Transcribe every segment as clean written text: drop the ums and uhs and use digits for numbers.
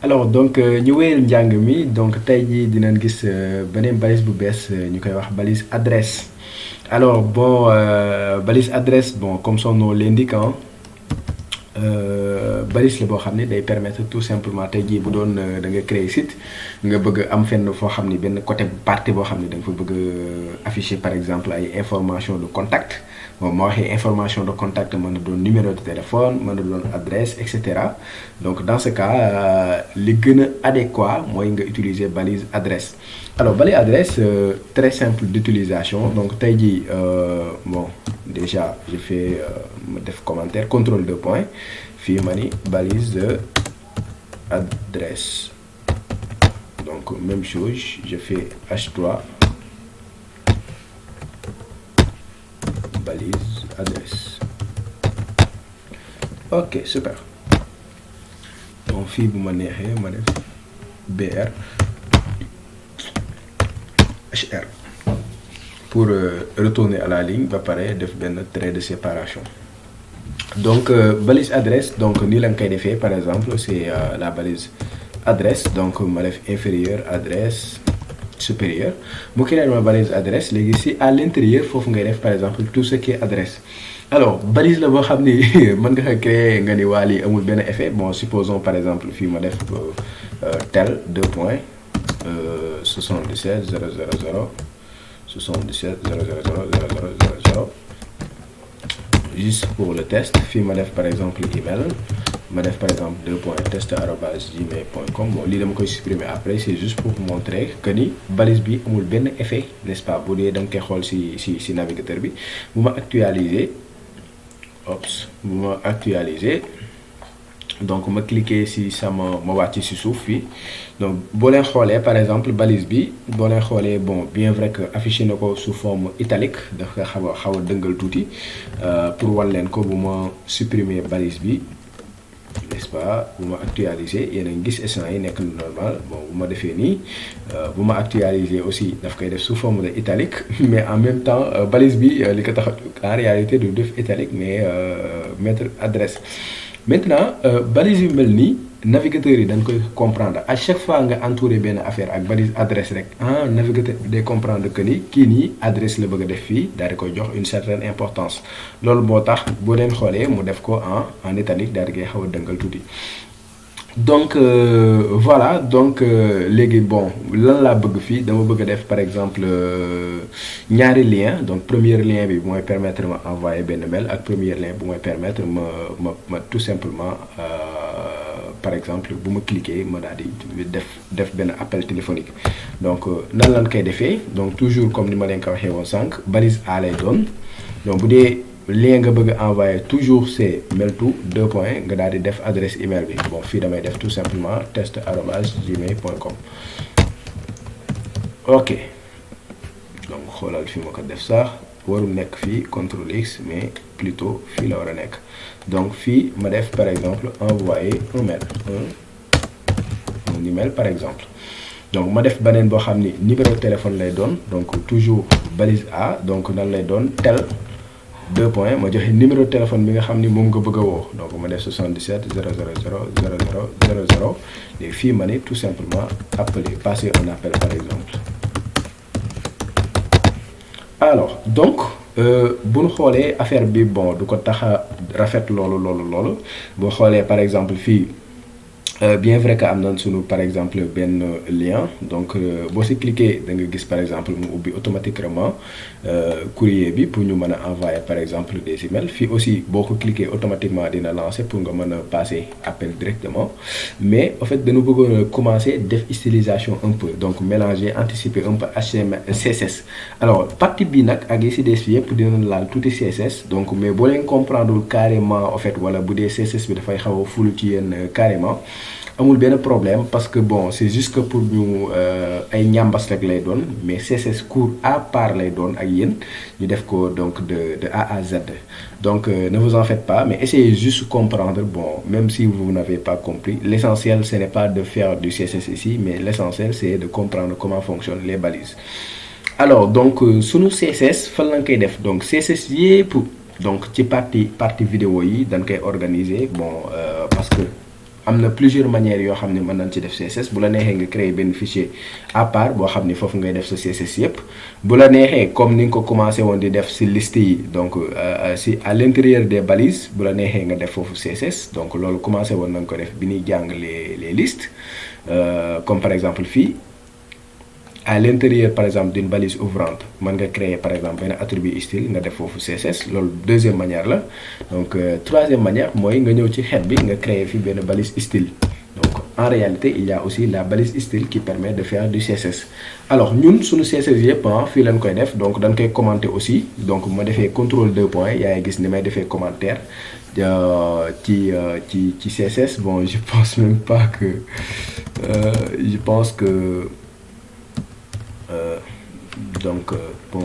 alors donc ñu wéyal njàng mi donc tey jii dinañ gis beneen balise bu bees ñu koy wax balise adresse. Alors bon balise adresse bon comme son nom l'indique hein, balise la boo xam ne day permettre tout simplement tey jii bu doon da nga créer site nga bëgg am fenn foo xam ni benn côté partie boo xam ne da nga fa bëgg afficher par exemple ay information de contact. Bon ma waxee information de contact mën na doon numéro de téléphone mën na doon adresse et cetera donc dans ce cas li gën a adéquat mooy nga utiliser balise adresse. Alors balise adresse très simple d'utilisation donc tey jii bon déjà je fais ma def commentaire contrôle de point fii ma ni balise de adresse donc même chose je fais H3 balise adresse. Ok super donc fii bu ma neexee ma def BR HR pour retourner à la ligne ba pare def benn trait de séparation. Donc balise adresse donc nii la nga koy defee par exemple c'est la balise adresse donc ma def inférieur adresse supérieur mu créé ma balise adresse léegi si à l'intérieur foofu ngay def par exemple tout ce qui est adresse. Alors balise la boo xam ni mën nga ko créer nga ni waa lii amul benn effet bon supposons par exemple fii ma def tel 2 points 77 000 77 000 juste pour le test fii ma def par exemple email ma def par exemple 2 points test@gmail.com bon lii dama koy supprimer après c'est juste pour vous montrer que ni balise bi amul benn effet n'est-ce pas bu dee da nga koy xool si navigateur bi bu ma actualiser donc ma cliquer si sama ma wàcc si suuf fii donc boo leen xoolee par exemple balise bi boo leen xoolee bon bien vrai que affiché na ko sous forme italique dafa xaw a dëngal tuuti pour wan leen ko bu ma supprimer balise bi n'est-ce pas bu ma actualiser yéen a ngi gis instant yi nekk na normal bon bu ma defee nii bu ma actualiser aussi daf koy def sous forme de italique mais en même temps balise bi li ko tax en réalité du def italique mais mettre adresse. Maintenant balise yu mel nii navigateur yi dañ koy comprendre à chaque fois nga entouré benn affaire ak balise adresse rek navigateur bi day comprendre que ni kii nii adresse la bëgg a def fii daal di koy jox une certaine importance loolu moo tax boo leen xoolee mu def ko en italique daal di koy xaw a dëngal tuuti. Donc voilà donc léegi bon lan laa bëgg fii dama bëgg a def par exemple ñaari lien donc premier lien bi bu may permettre ma envoyer benn mail ak premier lien bu may permettre ma tout simplement par exemple bu ma cliquer ma daal di def benn appel téléphonique. Donc nan lañ koy defee donc toujours comme ni ma leen ko waxee woon sànq balise A lay doon donc bu dee lien nga bëgg envoyer toujours c'est mailto 2 points nga daal di def adresse email bi bon fii damay def tout simplement test@gmail.com. ok donc xoolal fi ma ko def sax warul nekk fii CTRL X mais plutôt fii la war a nekk donc fii ma def par exemple envoyer un mail un email par exemple. Donc ma def beneen boo xam ni numéro de téléphone lay doon donc toujours balise A donc nan lay doon tel 2 points ma joxe numéro de téléphone bi nga xam ni moom nga bëgg a woo donc ma def 77 000 00 léegi fii ma ne tout simplement appeler passer un appel par exemple. Alors donc bu ñu xoolee affaire bi bon du ko tax a rafet loolu boo xoolee par exemple fii bien vrai que am nañ sunu par exemple benn lien donc boo si cliquer da nga gis par exemple mu ubbi automatiquement courrier bi pour ñu mën a envoyer par exemple des emails fii aussi boo ko cliquer automatiquement dina lancer pour nga mën a passer appel directement mais en fait dañu bëggoon commencer def stylisation un peu donc mélanger anticiper un peu HTML CSS. Alors partie bi nag ak yi si des fi yëpp dina laal tuuti CSS donc mais boo leen comprendre carrément en fait wala bu dee CSS bi dafay xaw a ful ci yéen carrément. amul benn problème parce que bon c'est juste que pour ñu ay ñambas rek lay doon mais CSS cours à part lay doon ak yéen ñu def ko donc de A à Z donc ne vous en faites pas mais essayez juste comprendre bon même si vous n'avez pas compris l'essentiel ce n'est pas de faire du CSS ici mais l'essentiel c'est de comprendre comment fonctionnent les balises. Alors donc sunu CSS fan lañ koy def donc CSS yépp donc ci partie vidéo yi dañ koy organiser bon parce que am na plusieurs manières yoo xam ne mën nañ ci def CSS. Bu la neexee nga créer benn fichier à part boo xam ne foofu ngay def sa CSS yépp. Bu la neexee comme ni nga ko commencé woon di def ci liste yi donc ci à l'intérieur des balises bu la neexee nga def foofu CSS. Donc loolu commencé woon nañ ko def bi ñuy jàng les listes comme par exemple fii à l'intérieur par exemple d'une balise ouvrante mën nga créer par exemple benn attribut style nga def foofu CSS. Loolu deuxième manière la. Donc troisième manière mooy nga ñëw ci head bi nga créer fi benn balise style. Donc en réalité il y a aussi la balise style qui permet de faire du CSS. Alors ñun suñu CSS yëpp fii lañ koy def donc dañ koy commenter aussi. Donc ma defee contrôle 2 points yaa ngi gis ni may defee commentaire ci CSS. Bon je pense même pas que je pense que donc bon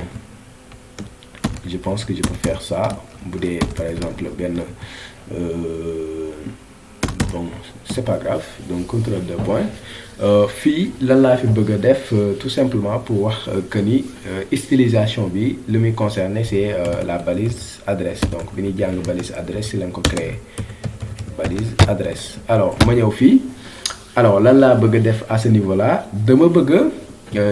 je pense que je peux faire ça bu dee par exemple benn bon c'est pas grave. Donc contrôle 2 points fii lan laa fi bëgg a def tout simplement pour wax que ni stylisation bi lu muy concerner c'est la balise adresse. Donc bi ñuy jàng balise adresse si lañ ko créer balise adresse. Alors ma ñëw fii alors lan laa bëgg a def à ce niveau là dama bëgg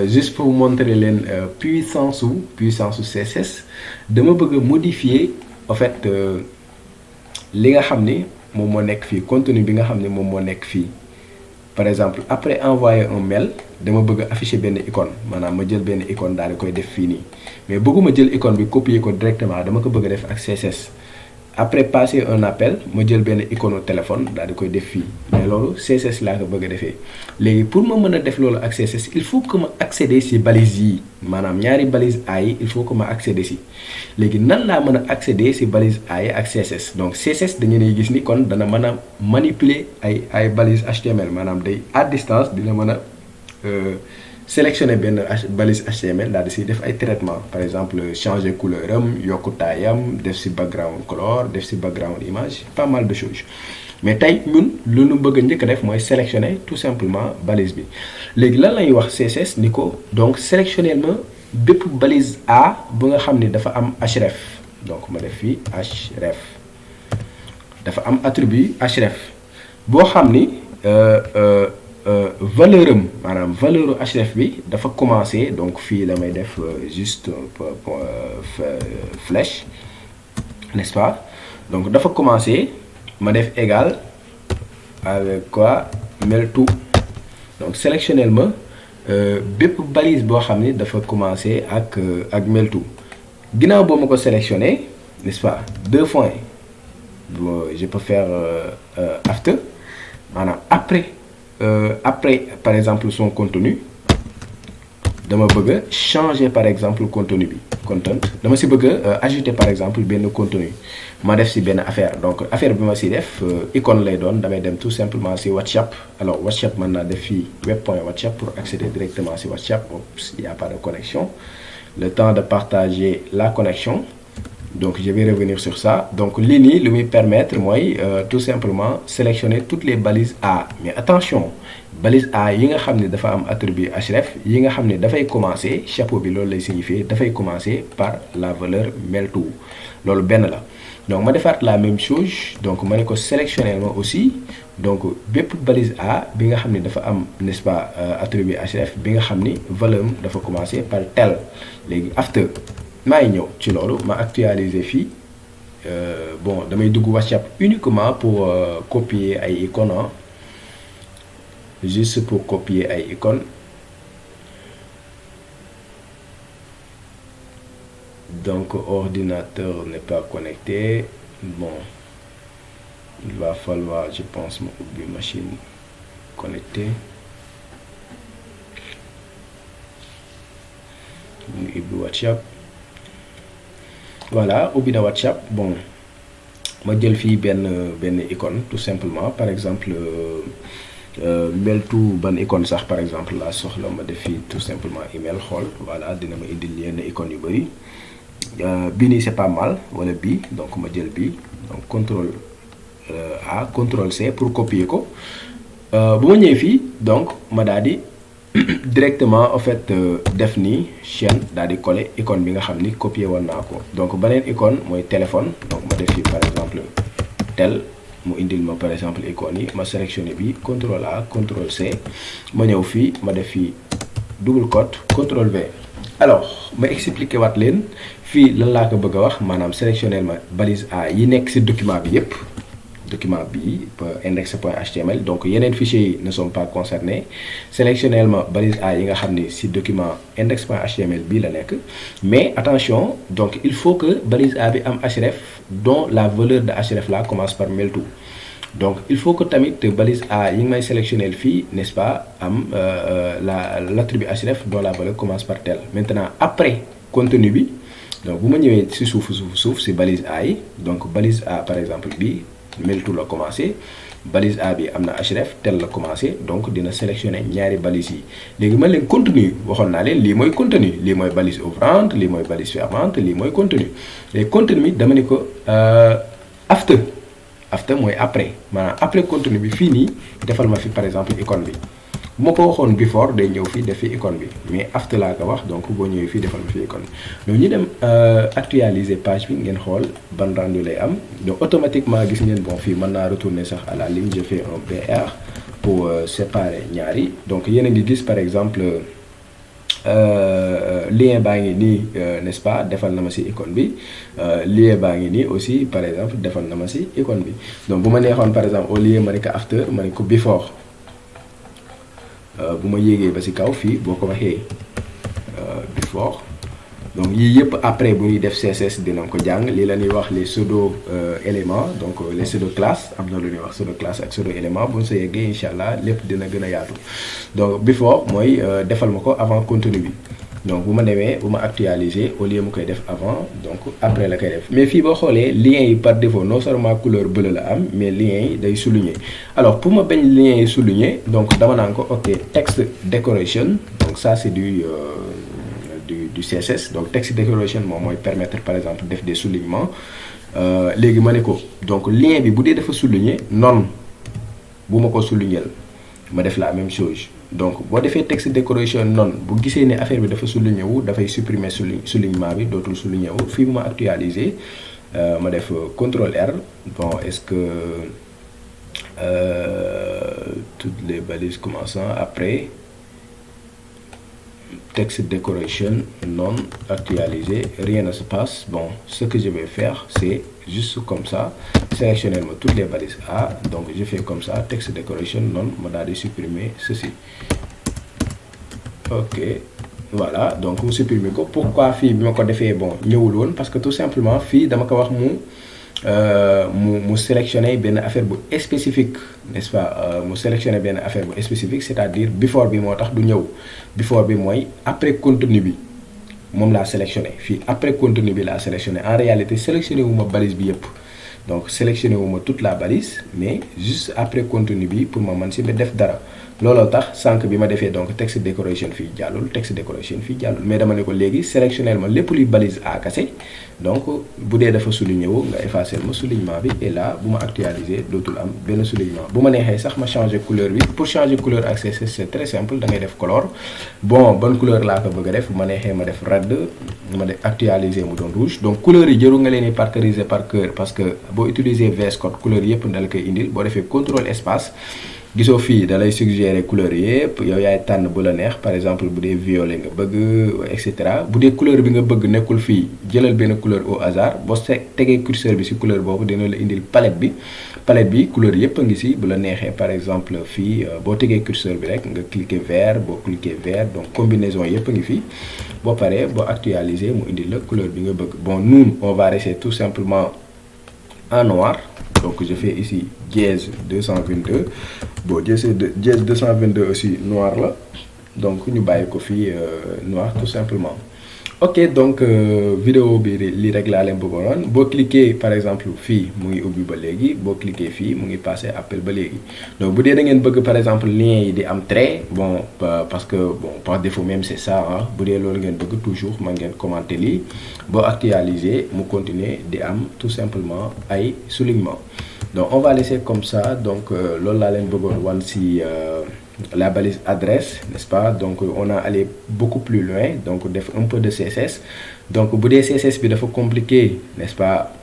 juste pour montrer leen puissance su CSS dama bëgg a modifier en fait li nga xam ni moom moo nekk fii contenu bi nga xam ne moom moo nekk fii. Par exemple après envoyer un mail dama bëgg afficher benn icône maanaam ma jël benn icône daal di koy def fii nii mais bëgguma jël icône bi copier ko directement dama ko bëgg a def ak CSS. Après passer un appel ma jël benn icône téléphone daal di koy def fii mais loolu CSS laa ko bëgg a defee. Léegi pour ma mën a def loolu ak CSS il faut que ma accéder ci balise yi maanaam ñaari balise A yi il faut que ma accéder ci. Léegi nan laa mën a accéder ci balise A yi ak CSS. Donc CSS dañu ne gis ni kon dana mën a manipuler ay balise HTML maanaam day à distance dina mën a sélectionner benn balise HTML daal di siy def ay traitement par exemple changer couleur am yokku taayam def ci background color def ci background image pas mal de choses. Mais tey ñun lu ñu bëgg a njëkk a def mooy sélectionner tout simplement balise bi. Léegi lan lay wax CSS ni ko donc sélectionner ma bépp balise A bu nga xam ni dafa am href. Donc ma def fii href dafa am attribut href boo xam ni valeur am maanaam valeur href bi dafa commencer donc fii la may def juste flèche n'est-ce pas. Donc dafa commencer ma def égal avec quoi mel2. Donc sélectionnel ma bépp balise boo xam ni dafa commencer ak mel2 ginnaaw boo ma ko sélectionné n'est-ce pas 2 points je peux faire after maanaam après par exemple son contenu dama bëgg a changer par exemple contenu bi content dama si bëgg a ajouter par exemple benn contenu ma def si benn affaire. Donc affaire bi ma si def icône lay doon damay dem tout simplement si WhatsApp. Alors WhatsApp mën naa def fii web.whatsapp pour accéder directement si WhatsApp. Oups, il n'y a pas de connexion. Le temps de partager la connexion. Donc je vais revenir sur ça. Donc lii nii lu muy permettre mooy tout simplement sélectionner toutes les balises A. Mais attention balise A yi nga xam ne dafa am attribut href yi nga xam ne dafay commencer chapeau bi loolu lay signifier dafay commencer par la valeur mel2 loolu benn la. Donc ma defaat la même chose donc ma ne ko sélectionner ma aussi donc bépp balise A bi nga xam ne dafa am n'est-ce pas attribut href bi nga xam ni valeur dafa commencer par tel. Léegi after maa ngi ñëw ci loolu ma actualiser fii bon damay dugg WhatsApp uniquement pour copier ay icônes juste pour copier ay icônes. Donc ordinateur n'est pas connecté. Bon il va falloir je pense ma ubbi machine connectée. Mu ubbi WhatsApp. Voilà ubbi na WhatsApp. Bon ma jël fii benn icône tout simplement par exemple mel2 ban icône sax par exemple la soxla ma def fii tout simplement email xool voilà dina ma indil yenn icônes yu bari. Bii nii c'est pas mal wala bii donc ma jël bii donc contrôle A contrôle C pour copier ko bu ma ñëwee fii donc ma daal di directement en fait def nii chaîne daal di coller icône bi nga xam ni copier woon naa ko. Donc beneen icône mooy téléphone donc ma def fii par exemple tel mu indil ma par exemple icône yi ma sélectionné bi CTRL A CTRL C ma ñëw fii ma def fii double quote CTRL V. alors ma expliqué waat leen fii lan laa ko bëgg a wax maanaam sélectionner ma balise A yi nekk ci document bi yépp, document bi index.html, donc yeneen fichiers yi ne sont pas concernés. Sélectionnel ma balise A yi nga xam ni ci document index.html bii la nekk, mais attention, donc il faut que balise A bi am href dont la valeur de href là commence par mel2. donc il faut que tamit balise A yi may sélectionner fii, n'est-ce pas, am l'attribut href dont la valeur commence par tel. Maintenant après contenu bi, donc bu ma ñëwee ci suuf ci balise A yi, donc balise A par exemple bi mel2 la commencé, balise A bi am na href tel la commencé, donc dina sélectionner ñaari balise yi. léegi man leen contenu waxoon naa leen lii mooy contenu, lii mooy balise ouvrante, lii mooy balise fermante, lii mooy contenu. léegi contenu bi dama ne ko after mooy après, maanaam après contenu bi fii nii defal ma fi par exemple icône bi. bu ma ko waxoon before day ñëw fii def fi icône bi, mais after laa ko wax, donc boo ñëwee fii defal ma fi icône bi. donc ñu dem actualiser page bi ngeen xool ban rendu lay am. donc automatiquement gis ngeen bon fii mën naa retourner sax à la ligne, je fais un BR pour séparer ñaari. donc yéen a ngi gis par exemple lien baa ngi nii, n'est-ce pas, defal na ma ci icône bi. lien baa ngi nii aussi par exemple defal na ma ci icône bi. donc bu ma neexoon par exemple au lieu ma ne ko after ma ne ko before. bu ma yéegee ba ci kaw fii boo ko waxee before, donc yii yëpp après bu ñuy def CSS dinañ ko jàng. lii la ñuy wax les pseudo éléments, donc les pseudo classes, am na lu ñuy wax pseudo classe ak pseudo élément. bu ñu sa yeggee incha allah lépp dina gën a yaatu. donc before mooy defal ma ko avant contenu bi. donc bu ma demee bu ma actualiser au lieu mu koy def avant, donc après la koy def. mais fii boo xoolee lien yi par défaut non seulement couleur bleue la am, mais lien yi day souligner. alors pour ma bañ lien yi souligner, donc dama naan ko ok text decoration, donc ça c'est du CSS. donc text decoration moom mooy permettre par exemple def des soulignements. léegi ma ne ko donc lien bi bu dee dafa souligner non bu ma ko souligner ma def la même chose. donc boo defee text decoration non bu gisee ne affaire bi dafa souligner wu dafay supprimer soulignement bi, dootul souligner wu. fii bu ma actualiser ma def CTRL R. bon est-ce que toutes les balises commençant après text decoration non actualisé, rien ne se passe. bon ce que je vais faire c'est juste comme ça sélectionner ma toutes les balises A. donc je fais comme ça text decoration non ma daal di supprimer ceci. ok voilà, donc mu supprimer ko. pourquoi fii bi ma ko defee bon ñëwul woon, parce que tout simplement fii dama ko wax mu sélectionner benn affaire bu spécifique, n'est-ce pas. mu sélectionner benn affaire bu spécifique, c'est-à-dire before bi moo tax du ñëw. before bi mooy après contenu bi moom laa sélectionné fii, après contenu bi laa sélectionné. en réalité sélectionné wu ma balise bi yëpp, donc sélectionné wu ma toute la balise, mais juste après contenu bi pour ma mën si def dara. looloo tax sànq bi ma defee donc text decoration fii jàllul, text decoration fii jàllul. mais dama ne ko léegi sélectionnel ma lépp luy balise A kase. donc bu dee dafa souligner wu nga effacer ma soulignement bi, et là bu ma actualiser dootul am benn soulignement. bu ma neexee sax ma changer couleur bi. pour changer couleur ak CSS c'est très simple, da ngay def color. bon ban couleur laa ko bëgg a def, bu ma neexee ma def red, ma def actualiser mu doon rouge. donc couleur yi jëru nga leen di parceriser par cœur, parce que boo utiliser VS Code couleur yëpp dala koy indil. boo defee contrôle espace gisoo fii da lay suggérer couleur yëpp, yow yaay tànn bu la neex. par exemple bu dee violet nga bëgg, et cetera. bu dee couleur bi nga bëgg nekkul fii, jëlal benn couleur au hasard. boo tegee curseur bi ci couleur boobu dina la indil palette bi. palette bi couleur yëpp a ngi ci. bu la neexee par exemple fii boo tegee curseur bi rek nga cliquer vert, boo cliquer vert, donc combinaison yëpp a ngi fii. boo paree boo actualiser mu indil la couleur bi nga bëgg. bon nous on va rester tout simplement en noir. donc je fais ici dièse 222. bon dièse 222 aussi noir la, donc ñu bàyyi ko fii noir tout simplement. ok donc vidéo bi lii rek laa leen bëggoon. boo cliquer par exemple fii mu ngi ubbi ba léegi, boo cliquer fii mu ngi passer appel ba léegi. donc bu dee da ngeen bëgg par exemple lien yi di am trait, bon parce que bon par défaut même c'est ça ah. bu dee loolu ngeen bëgg toujours ma ngeen commenter lii. boo actualiser mu continuer di am tout simplement ay soulignement. donc on va laisser comme ça. donc loolu laa leen bëggoon wan si la balise adresse, n'est-ce pas. donc on a allé beaucoup plus loin, donc def un peu de CSS. donc bu dee CSS bi dafa compliqué, n'est-ce pas,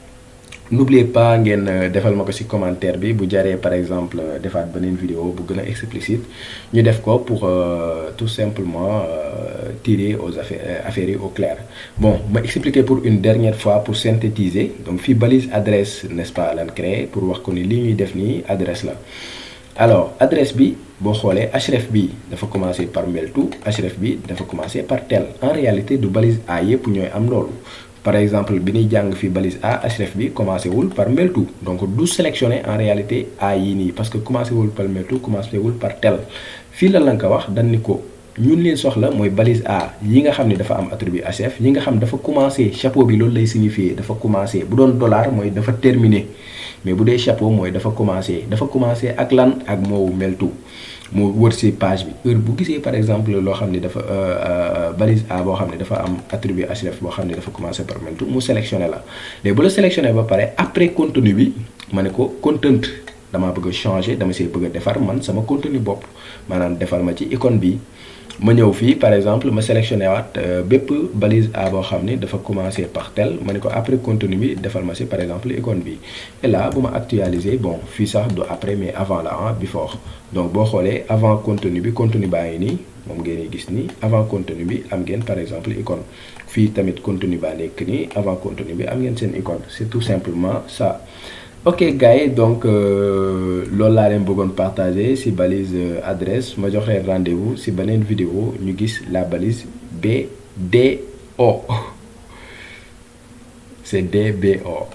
n'oubliez pas ngeen defal ma ko ci commentaire bi bu jaree par exemple defaat beneen vidéo bu gën a explicite ñu def ko pour tout simplement tirer aux affaires yi au clair. Bon ma expliquer pour une dernière fois pour synthétiser donc fii balise adresse n'est-ce pas lan créer pour wax ko ni li ñuy def nii adresse la. Alors adresse bi boo xoolee href bi dafa commencer par mail2 href bi dafa commencer par tel en réalité du balise A yépp ñooy am loolu. Par exemple bi ñuy jàng fi balise A href bi commencé wul par mail2 donc du sélectionner en réalité A yii nii parce que commencé wul par mail2 commencé wul par tel fii la ko wax dañ ni ko ñun leen soxla mooy balise A yi nga xam ne dafa am attribut href yi nga xam dafa commencé chapeau bi loolu lay signifier dafa commencé bu doon dollar mooy dafa terminé mais bu dee chapeau mooy dafa commencé ak lan ak moowu mail2 mu wër ci page bi heure bu gisee par exemple loo xam ne dafa balise A boo xam ne dafa am attribut href boo xam ne dafa commencer par mail2 mu sélectionné la léegi bu la sélectionné ba pare après contenu bi ma ne ko content damaa bëgg a changer dama see bëgg a defar man sama contenu bopp maanaam defar ma ci icône bi ma ñëw fii par exemple ma sélectionné waat bépp balise A boo xam ne dafa commencer par tel ma ne ko après contenu bi defal ma ci par exemple icône bi et là bu ma actualiser bon fii sax du après mais avant la before donc boo xoolee avant contenu bi contenu baa ngi nii moom ngeen gis nii avant contenu bi am ngeen par exemple icône fii tamit contenu baa nekk nii avant contenu bi am ngeen seen icône c'est tout simplement ça. Ok gars yi donc loolu laa leen bëggoon partager ci balise adresse ma jox leen rendez-vous ci beneen vidéo ñu gis la balise BDO c'est DBO